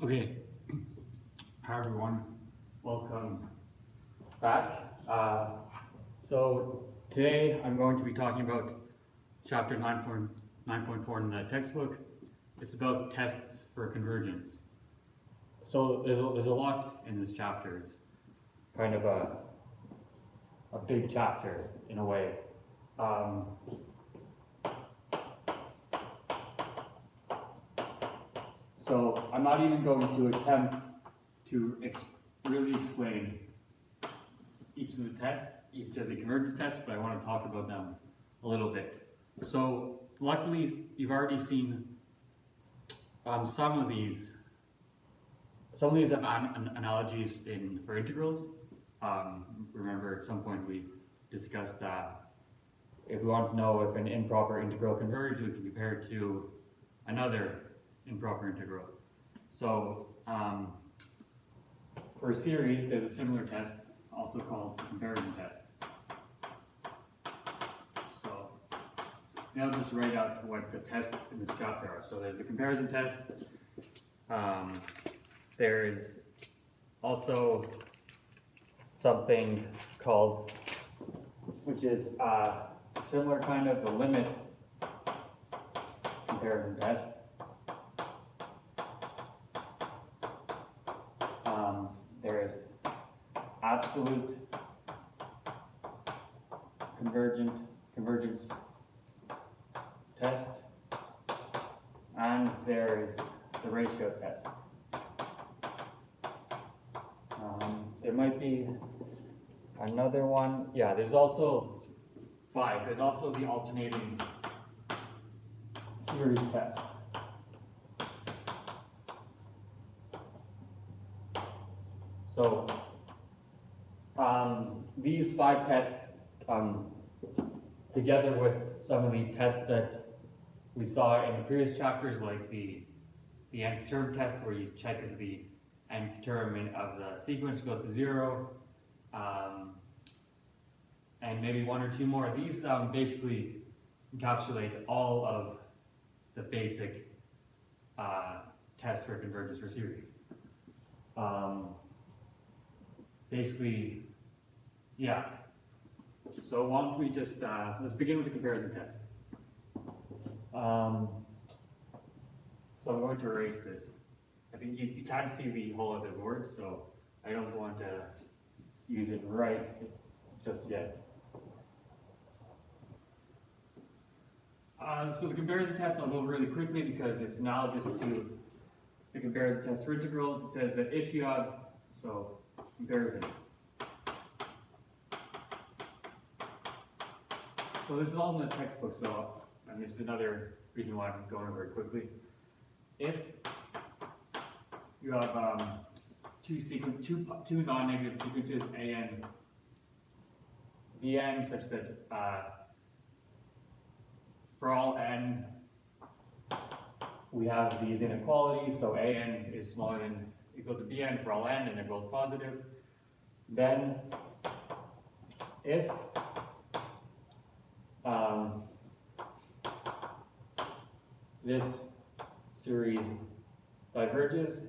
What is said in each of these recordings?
Okay, hi everyone, welcome back. So today I'm going to be talking about chapter 9.4 in the textbook. It's about tests for convergence. So there's a lot in this chapter. It's kind of a big chapter in a way. So I'm not even going to attempt to really explain each of the convergence tests, but I want to talk about them a little bit. So luckily, you've already seen some of these have analogies for integrals. Remember, at some point we discussed that if we want to know if an improper integral converges, we can compare it to another improper integral. So for a series, there's a similar test, also called the comparison test. So now I'll just write out what the tests in this chapter are. So there's the comparison test. There is also something called, which is similar kind of the limit comparison test. There is absolute convergence test, and there is the ratio test. There might be another one. Yeah, there's also 5. There's also the alternating series test. So these 5 tests, together with some of the tests that we saw in the previous chapters, like the nth term test, where you check if the nth term of the sequence goes to 0, and maybe 1 or 2 more. These basically encapsulate all of the basic tests for convergence for series. Basically, yeah. So why don't we just, let's begin with the comparison test. So I'm going to erase this. I think you can't see the whole of the board, so I don't want to use it right just yet. So the comparison test, I'll go really quickly because it's analogous to the comparison test for integrals. It says that if you have, comparison. So this is all in the textbook, and this is another reason why I'm going over it quickly. If you have two non-negative sequences, a and bn, such that for all n we have these inequalities, so an is smaller than equal to bn for all n, and they're both positive, then if this series diverges,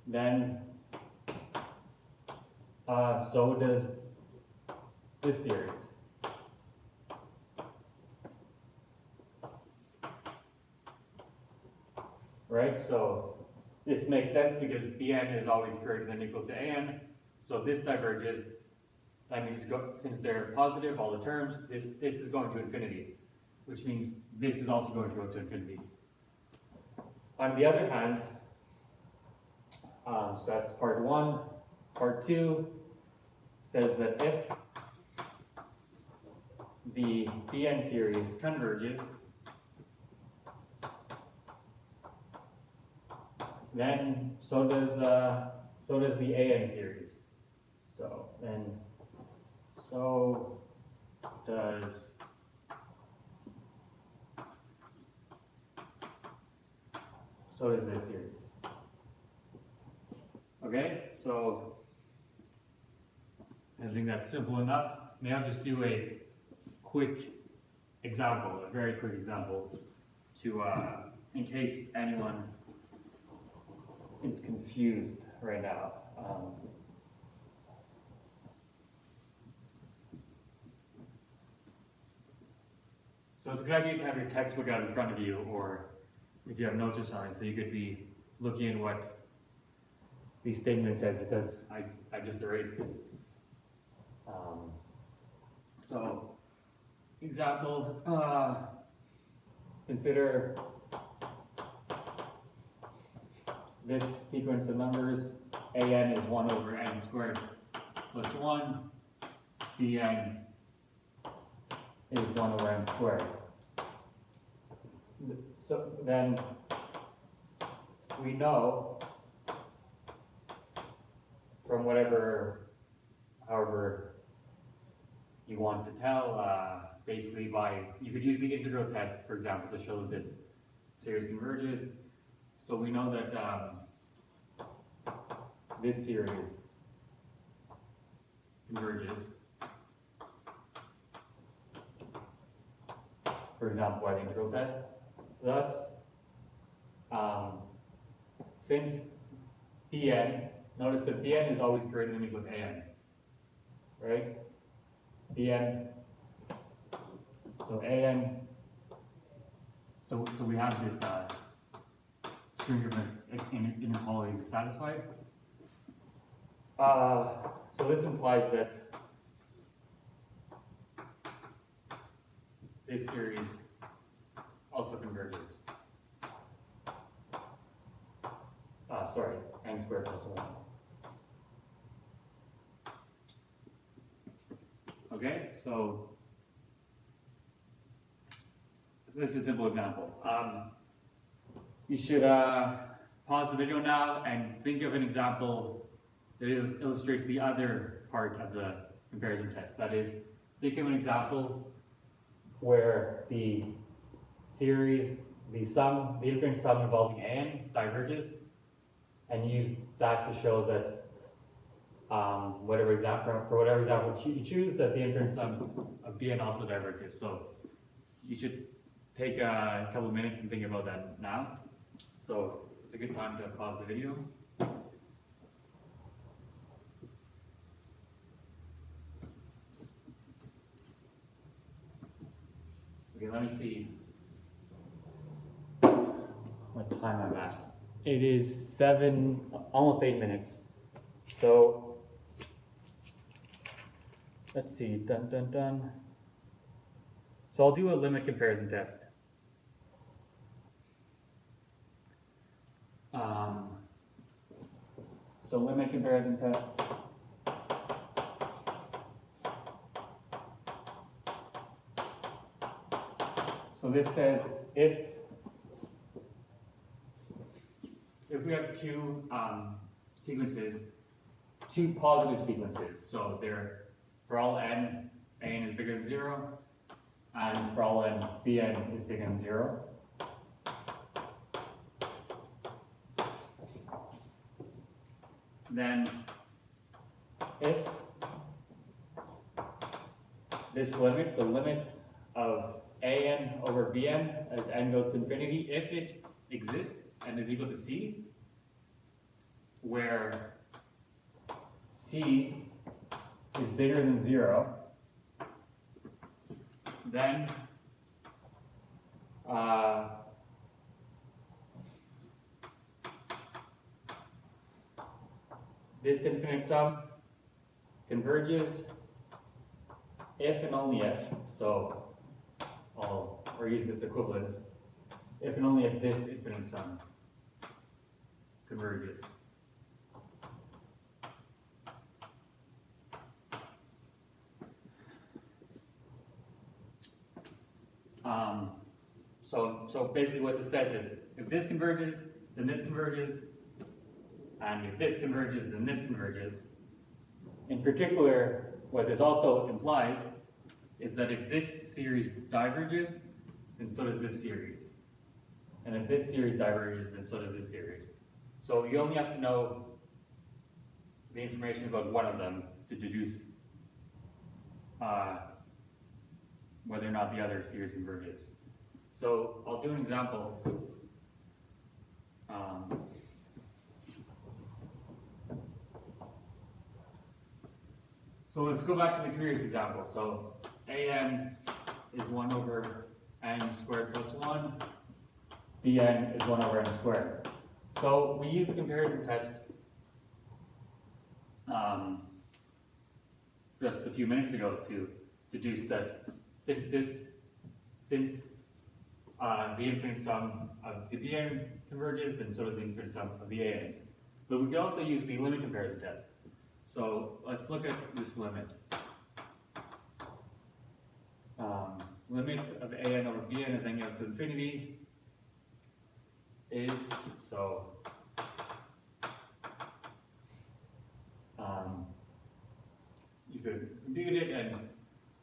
then so does this series. Right, so this makes sense because bn is always greater than or equal to an. So if this diverges, that means since they're positive, all the terms, this is going to infinity, which means this is also going to go to infinity. On the other hand, so that's part 1. Part 2 says that if the bn series converges, then so does the an series. So then so does this series. Okay, so I think that's simple enough. May I just do a quick example, a very quick example to in case anyone is confused right now. So it's a good idea to have your textbook out in front of you, or if you have notes or something, so you could be looking at what these statements says, because I just erased it. So, example, consider this sequence of numbers. An is 1 over n squared plus 1. Bn is 1 over n squared. So then we know from however you want to tell, basically you could use the integral test, for example, to show that this series converges. So we know that this series converges, for example, by the integral test. Thus, since Bn, notice that Bn is always greater than or equal to An, right? Bn, so An, so we have this string of inequalities satisfied. So this implies that this series also converges. N squared plus 1. Okay, so this is a simple example. You should pause the video now and think of an example that illustrates the other part of the comparison test. That is, think of an example where the series, the infinite sum involving An diverges, and use that to show that for whatever example you choose, that the infinite sum of Bn also diverges. So you should take a couple of minutes and think about that now. So it's a good time to pause the video. Okay, let me see what time I'm at. It is almost 8 minutes. So let's see, dun. So I'll do a limit comparison test. So limit comparison test. So this says if we have two sequences, two positive sequences, so they're for all n, An is bigger than 0, and for all n, Bn is bigger than 0. Then if this limit, the limit of An over Bn as n goes to infinity, if it exists and is equal to C, where C is bigger than 0, then this infinite sum converges if and only if, so I'll reuse this equivalence, if and only if this infinite sum converges. So basically what this says is, if this converges, then this converges, and if this converges, then this converges. In particular, what this also implies is that if this series diverges, then so does this series. And if this series diverges, then so does this series. So you only have to know the information about one of them to deduce whether or not the other series converges. So I'll do an example So let's go back to the previous example. So an is 1 over n squared plus 1. Bn is 1 over n squared. So we used the comparison test just a few minutes ago to deduce that since the infinite sum of the bn's converges, then so does the infinite sum of the an's. But we could also use the limit comparison test. So let's look at this limit. Limit of an over bn as n goes to infinity is, so you could compute it and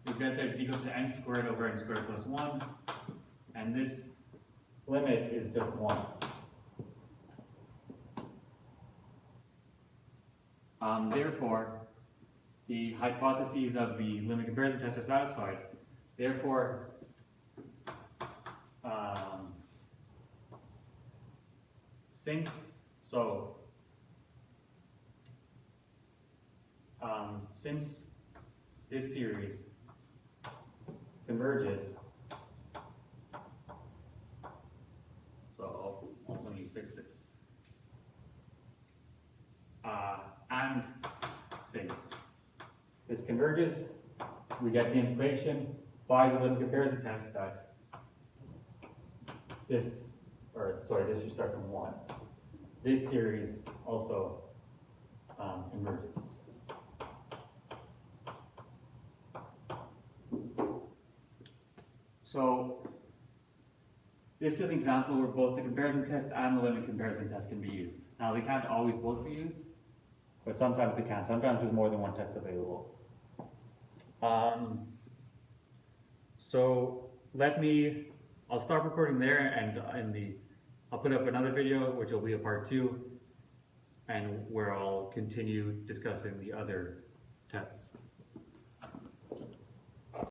you get that it's equal to n squared over n squared plus 1, and this limit is just 1. Therefore, the hypotheses of the limit comparison test are satisfied. Therefore, since this series converges, so let me fix this. And since this converges, we get the implication by the limit comparison test that this should start from 1. This series also converges. So this is an example where both the comparison test and the limit comparison test can be used. Now they can't always both be used, but sometimes they can. Sometimes there's more than one test available. So I'll stop recording there, and I'll put up another video, which will be a part 2, and where I'll continue discussing the other tests.